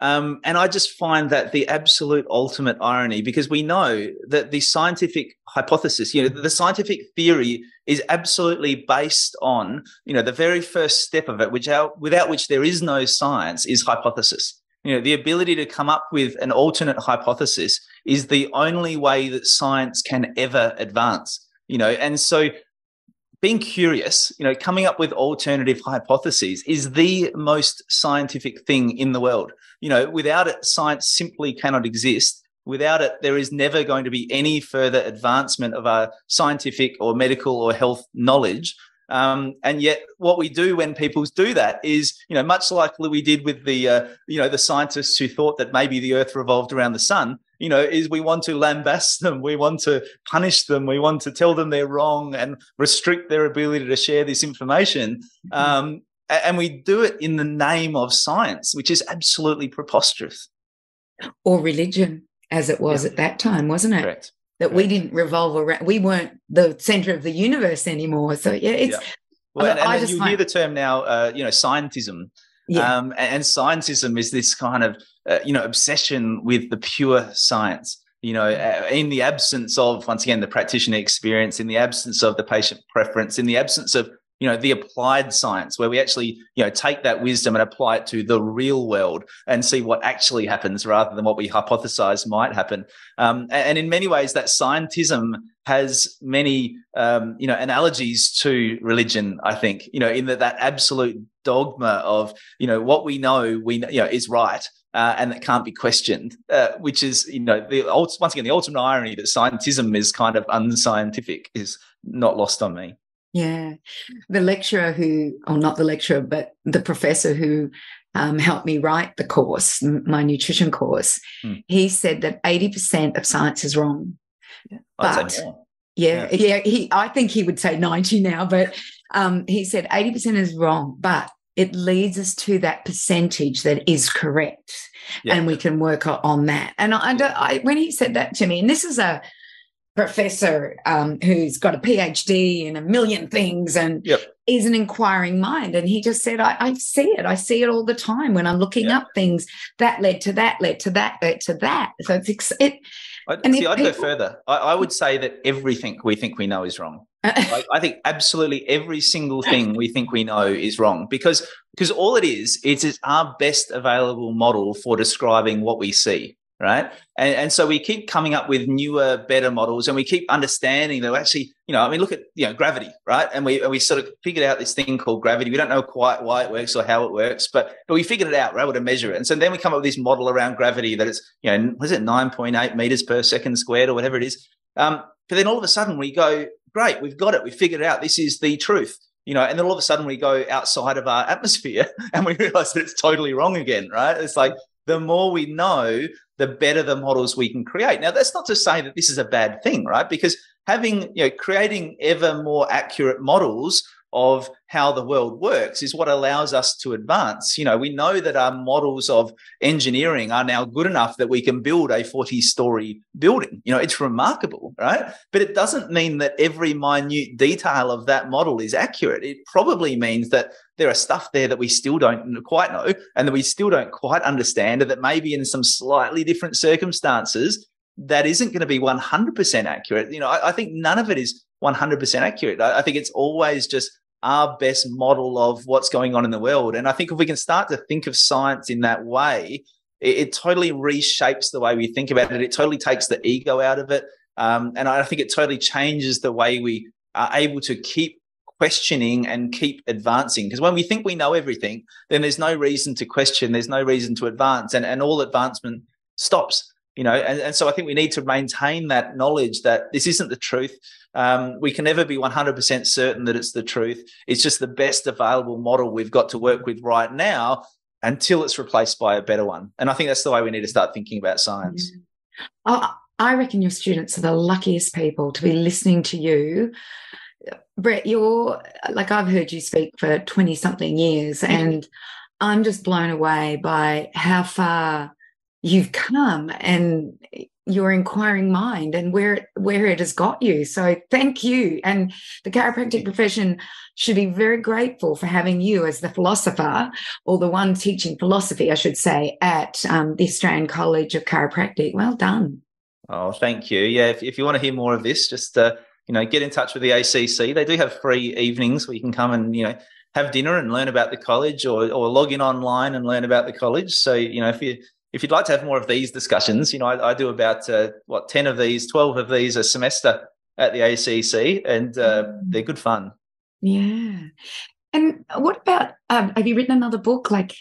And I just find that the absolute ultimate irony, because we know that the scientific hypothesis, the scientific theory is absolutely based on, the very first step of it, without which there is no science, is hypothesis. The ability to come up with an alternate hypothesis is the only way that science can ever advance, and so being curious, coming up with alternative hypotheses is the most scientific thing in the world. Without it, science simply cannot exist. Without it, there is never going to be any further advancement of our scientific or medical or health knowledge. And yet what we do when people do that is, much like we did with the scientists who thought that maybe the earth revolved around the sun, is we want to lambast them, we want to punish them, we want to tell them they're wrong and restrict their ability to share this information. And we do it in the name of science, which is absolutely preposterous. Or religion, as it was at that time, wasn't it? Correct. That we didn't revolve around, we weren't the center of the universe anymore. So, it's. Yeah. Well, and you hear the term now, scientism. Yeah. And scientism is this kind of, obsession with the pure science, in the absence of, once again, the practitioner experience, in the absence of the patient preference, in the absence of, the applied science, where we actually, take that wisdom and apply it to the real world and see what actually happens rather than what we hypothesize might happen. And in many ways, that scientism has many, analogies to religion, I think, in that absolute dogma of, what we know, is right. And that can't be questioned, which is, once again, the ultimate irony that scientism is kind of unscientific is not lost on me. Yeah. The lecturer not the lecturer, but the professor who helped me write the course, my nutrition course, he said that 80% of science is wrong. I'd say more. I think he would say 90 now, but he said 80% is wrong, but it leads us to that percentage that is correct, and we can work on that. And when he said that to me, and this is a professor who's got a PhD in a million things and is an inquiring mind, and he just said, I see it all the time when I'm looking up things that led to that, led to that, led to that. So I'd go further. I would say that everything we think we know is wrong. I think absolutely every single thing we think we know is wrong, because all it is our best available model for describing what we see, right? And so we keep coming up with newer, better models, and we keep understanding that actually, look at, gravity, right? And we sort of figured out this thing called gravity. We don't know quite why it works or how it works, but we figured it out. We're able to measure it. And so then we come up with this model around gravity that it's, was it 9.8 meters per second squared or whatever it is? But then all of a sudden we go, great, we've got it. We figured it out. This is the truth, and then all of a sudden we go outside of our atmosphere and we realize that it's totally wrong again, right? It's like the more we know, the better the models we can create. Now, that's not to say that this is a bad thing, right? Because creating ever more accurate models of how the world works is what allows us to advance. We know that our models of engineering are now good enough that we can build a 40-story building. It's remarkable, right? But it doesn't mean that every minute detail of that model is accurate. It probably means that there are stuff there that we still don't quite know and that we still don't quite understand, and that maybe in some slightly different circumstances that isn't going to be 100% accurate. I think none of it is 100% accurate. I think it's always just our best model of what's going on in the world. And I think if we can start to think of science in that way, it totally reshapes the way we think about it. It totally takes the ego out of it. And I think it totally changes the way we are able to keep questioning and keep advancing. Because when we think we know everything, then there's no reason to question, there's no reason to advance, and all advancement stops. And so I think we need to maintain that knowledge that this isn't the truth. We can never be 100% certain that it's the truth. It's just the best available model we've got to work with right now until it's replaced by a better one. And I think that's the way we need to start thinking about science. I reckon your students are the luckiest people to be listening to you. Brett, I've heard you speak for 20-something years, and I'm just blown away by how far you've come and your inquiring mind and where it has got you. So thank you. And the chiropractic profession should be very grateful for having you as the philosopher, or the one teaching philosophy, I should say, at the Australian College of Chiropractic. Well done. Oh, thank you. Yeah, if you want to hear more of this, just get in touch with the ACC. They do have free evenings where you can come and have dinner and learn about the college, or log in online and learn about the college. So if you'd like to have more of these discussions, I do about 10 of these, 12 of these a semester at the ACC, and they're good fun. Yeah. And what about have you written another book? Like,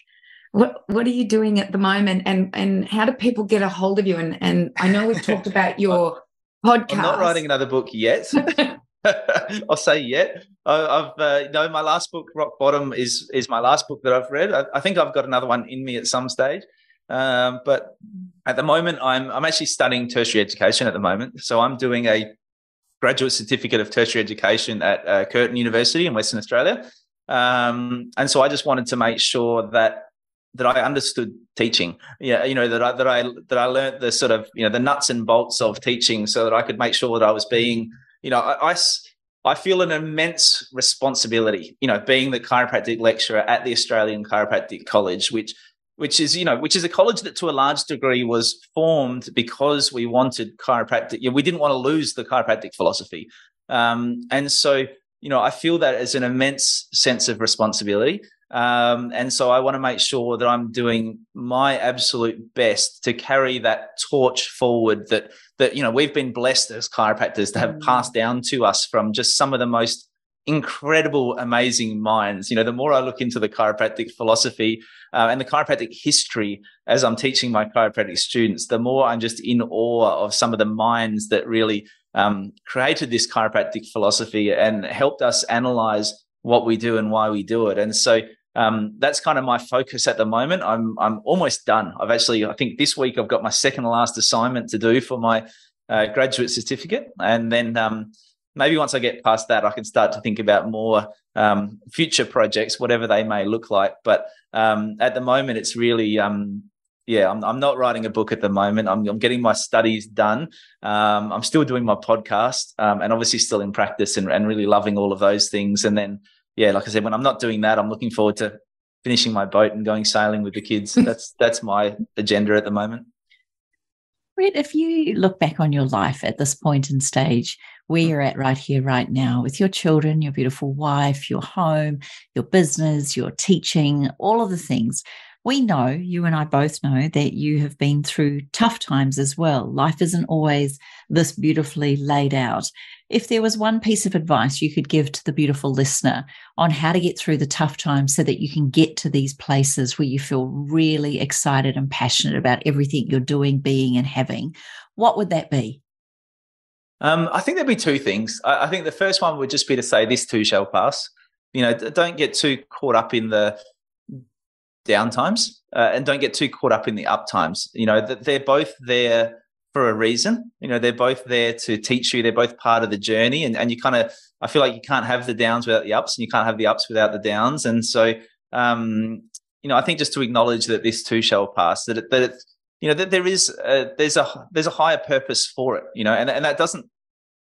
what are you doing at the moment, and how do people get a hold of you? And I know we've talked about your podcast. I'm not writing another book yet. I'll say yet. I've my last book, Rock Bottom, is my last book that I've read. I think I've got another one in me at some stage. But at the moment, I'm actually studying tertiary education at the moment. So I'm doing a graduate certificate of tertiary education at Curtin University in Western Australia. And so I just wanted to make sure that I understood teaching. Yeah, that I learned the sort of, the nuts and bolts of teaching, so that I could make sure that I was being, I feel an immense responsibility, being the chiropractic lecturer at the Australian Chiropractic College, which is a college that to a large degree was formed because we wanted chiropractic. We didn't want to lose the chiropractic philosophy. And so, I feel that as an immense sense of responsibility. And so I want to make sure that I'm doing my absolute best to carry that torch forward that we've been blessed as chiropractors to have passed down to us from just some of the most incredible, amazing minds. The more I look into the chiropractic philosophy and the chiropractic history as I'm teaching my chiropractic students, the more I'm just in awe of some of the minds that really created this chiropractic philosophy and helped us analyze what we do and why we do it. And so that's kind of my focus at the moment. I'm almost done. I think this week I've got my second to last assignment to do for my graduate certificate. And then maybe once I get past that, I can start to think about more future projects, whatever they may look like. But at the moment, it's really, I'm not writing a book at the moment. I'm getting my studies done. I'm still doing my podcast and obviously still in practice and really loving all of those things. And then, like I said, when I'm not doing that, I'm looking forward to finishing my boat and going sailing with the kids. That's my agenda at the moment. Brett, if you look back on your life at this point and stage, where you're at right here, right now, with your children, your beautiful wife, your home, your business, your teaching, all of the things, we know, you and I both know, that you have been through tough times as well. Life isn't always this beautifully laid out. If there was one piece of advice you could give to the beautiful listener on how to get through the tough times so that you can get to these places where you feel really excited and passionate about everything you're doing, being, and having, what would that be? I think there'd be two things. I think the first one would just be to say, this too shall pass. Don't get too caught up in the down times and don't get too caught up in the up times. They're both there for a reason. They're both there to teach you. They're both part of the journey. And you I feel like you can't have the downs without the ups, and you can't have the ups without the downs. And so, I think just to acknowledge that this too shall pass, that there is there's a higher purpose for it, and that doesn't,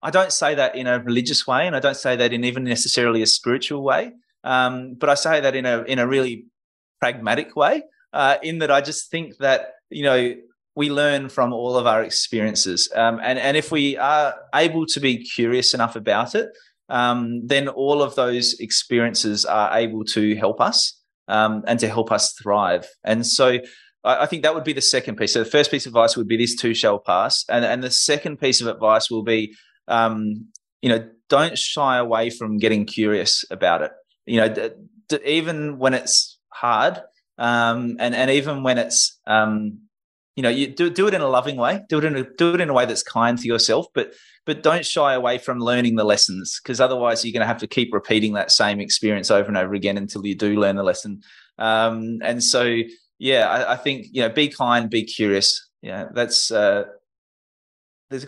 I don't say that in a religious way, and I don't say that in even necessarily a spiritual way, but I say that in a really pragmatic way, in that I just think that we learn from all of our experiences, and if we are able to be curious enough about it, then all of those experiences are able to help us and to help us thrive. And so I think that would be the second piece. So the first piece of advice would be, this too shall pass, and the second piece of advice will be, don't shy away from getting curious about it. Even when it's hard, and even when it's you do it in a loving way, do it in a way that's kind to yourself, but don't shy away from learning the lessons, because otherwise you're going to have to keep repeating that same experience over and over again until you do learn the lesson. And so I think be kind, be curious. That's there's a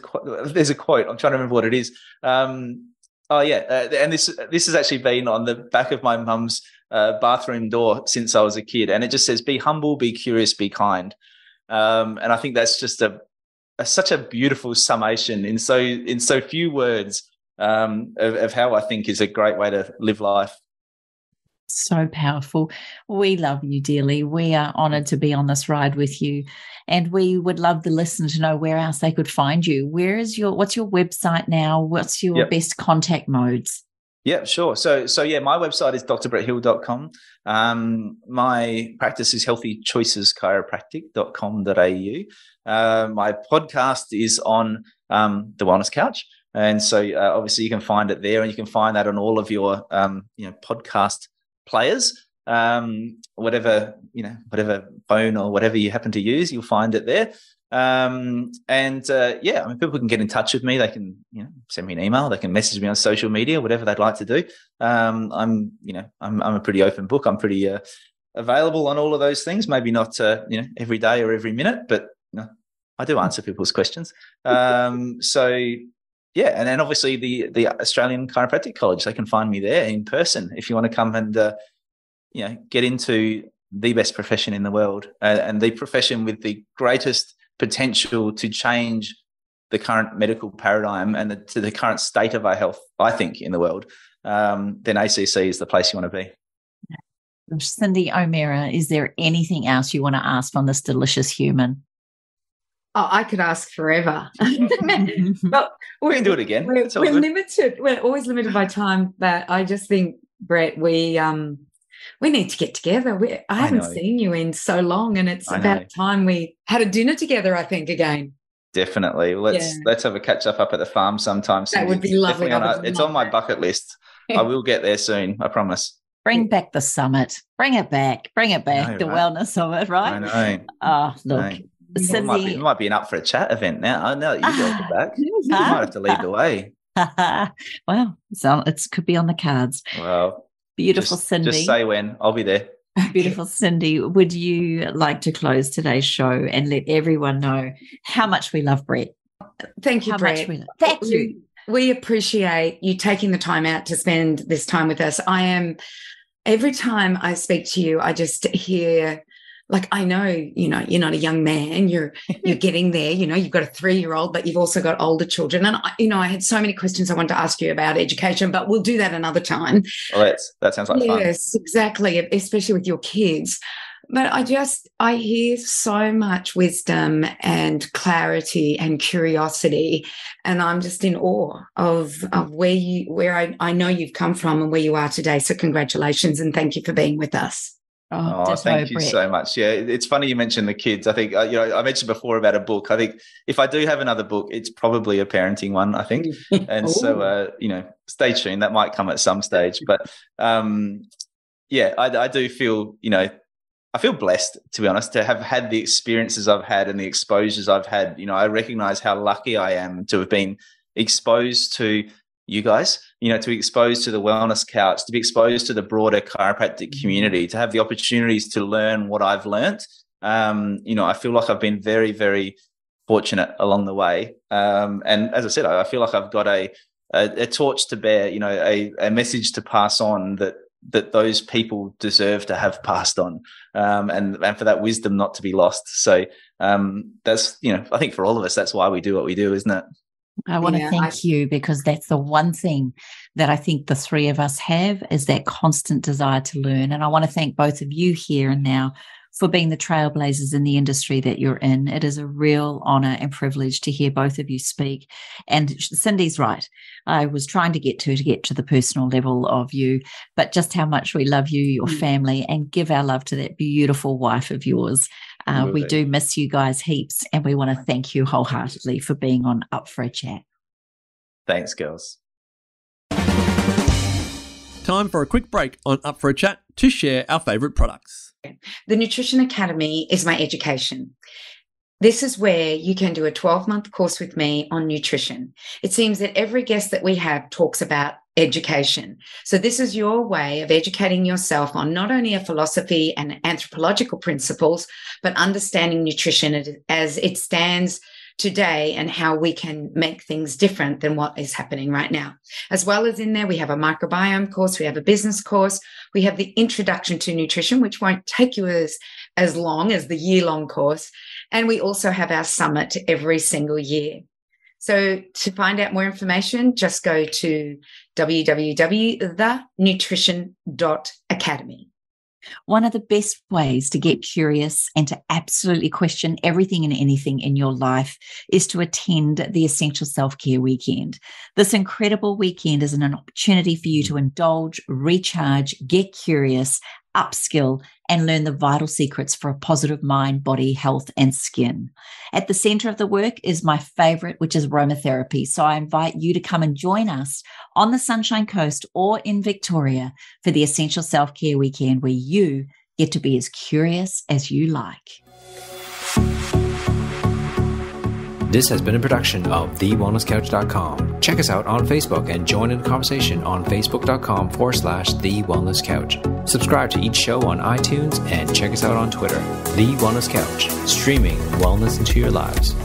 quote. I'm trying to remember what it is. And this has actually been on the back of my mum's bathroom door since I was a kid, and it just says, "Be humble, be curious, be kind." And I think that's just such a beautiful summation in so few words of how I think is a great way to live life. So powerful. We love you dearly. We are honoured to be on this ride with you, and we would love the listener to know where else they could find you. What's your website now? What's your best contact modes? Yeah, sure. So my website is drbretthill.com. My practice is healthychoiceschiropractic.com.au. My podcast is on the Wellness Couch. And so obviously you can find it there, and you can find that on all of your podcast players, whatever phone or whatever you happen to use, you'll find it there. People can get in touch with me. They can send me an email, they can message me on social media, whatever they'd like to do. I'm a pretty open book. I'm pretty available on all of those things. Maybe not, every day or every minute, but I do answer people's questions. Yeah, and then obviously the Australian Chiropractic College, they can find me there in person if you want to come and get into the best profession in the world, and the profession with the greatest potential to change the current medical paradigm and to the current state of our health, I think, in the world. Then ACC is the place you want to be. Cindy O'Meara, is there anything else you want to ask from this delicious human? Oh, I could ask forever. But we can do it again. We're limited. We're always limited by time. But I just think, Brett, we need to get together. I haven't seen you in so long, and it's about time we had a dinner together, I think, again. Definitely. Let's have a catch up at the farm sometime. That would be lovely. It's on my bucket list. I will get there soon, I promise. Bring back the summit. Bring it back. The wellness summit, right? I know. Oh, look. It might be an up for a chat event now. I know that you guys are back. You might have to lead the way. Well, so it could be on the cards. Well, beautiful, Cindy. Just say when. I'll be there. Beautiful, Cindy. Would you like to close today's show and let everyone know how much we love Brett? Thank you, Brett. Thank you. We appreciate you taking the time out to spend this time with us. Every time I speak to you, I just hear, like, I know, you're not a young man, you're getting there, you've got a 3-year-old, but you've also got older children. And, I had so many questions I wanted to ask you about education, but we'll do that another time. Well, that sounds like fun. Yes, exactly, especially with your kids. But I hear so much wisdom and clarity and curiosity, and I'm just in awe of where I know you've come from and where you are today. So congratulations, and thank you for being with us. Oh, thank you so much. Yeah, it's funny you mentioned the kids. I think, I mentioned before about a book. I think if I do have another book, it's probably a parenting one, I think. And so, stay tuned. That might come at some stage. But, I do feel, I feel blessed, to be honest, to have had the experiences I've had and the exposures I've had. I recognize how lucky I am to have been exposed to you guys, to be exposed to the Wellness Couch, to be exposed to the broader chiropractic community, to have the opportunities to learn what I've learnt. I feel like I've been very, very fortunate along the way. And as I said, I feel like I've got a torch to bear, a message to pass on that those people deserve to have passed on, and for that wisdom not to be lost. So that's, I think for all of us, that's why we do what we do, isn't it? I want to thank you, because that's the one thing that I think the three of us have, is that constant desire to learn. And I want to thank both of you here and now for being the trailblazers in the industry that you're in. It is a real honor and privilege to hear both of you speak. And Cindy's right. I was trying to get to the personal level of you, but just how much we love you, your family, and give our love to that beautiful wife of yours. We do miss you guys heaps, and we want to thank you wholeheartedly for being on Up for a Chat. Thanks, girls. Time for a quick break on Up for a Chat to share our favourite products. The Nutrition Academy is my education. This is where you can do a 12-month course with me on nutrition. It seems that every guest that we have talks about education. So this is your way of educating yourself on not only a philosophy and anthropological principles, but understanding nutrition as it stands today and how we can make things different than what is happening right now. As well as in there, we have a microbiome course, we have a business course, we have the introduction to nutrition, which won't take you as long as the year-long course. And we also have our summit every single year. So to find out more information, just go to www.thenutrition.academy. One of the best ways to get curious and to absolutely question everything and anything in your life is to attend the Essential Self-Care Weekend. This incredible weekend is an opportunity for you to indulge, recharge, get curious, upskill, and learn the vital secrets for a positive mind, body, health, and skin. At the center of the work is my favorite, which is aromatherapy. So I invite you to come and join us on the Sunshine Coast or in Victoria for the Essential Self-Care Weekend, where you get to be as curious as you like. This has been a production of TheWellnessCouch.com. Check us out on Facebook and join in the conversation on Facebook.com/The Wellness Couch. Subscribe to each show on iTunes and check us out on Twitter. The Wellness Couch, streaming wellness into your lives.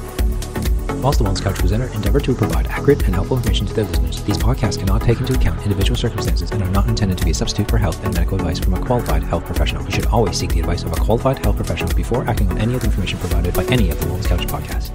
Whilst the Wellness Couch presenter endeavor to provide accurate and helpful information to their listeners, these podcasts cannot take into account individual circumstances and are not intended to be a substitute for health and medical advice from a qualified health professional. You should always seek the advice of a qualified health professional before acting on any of the information provided by any of the Wellness Couch podcasts.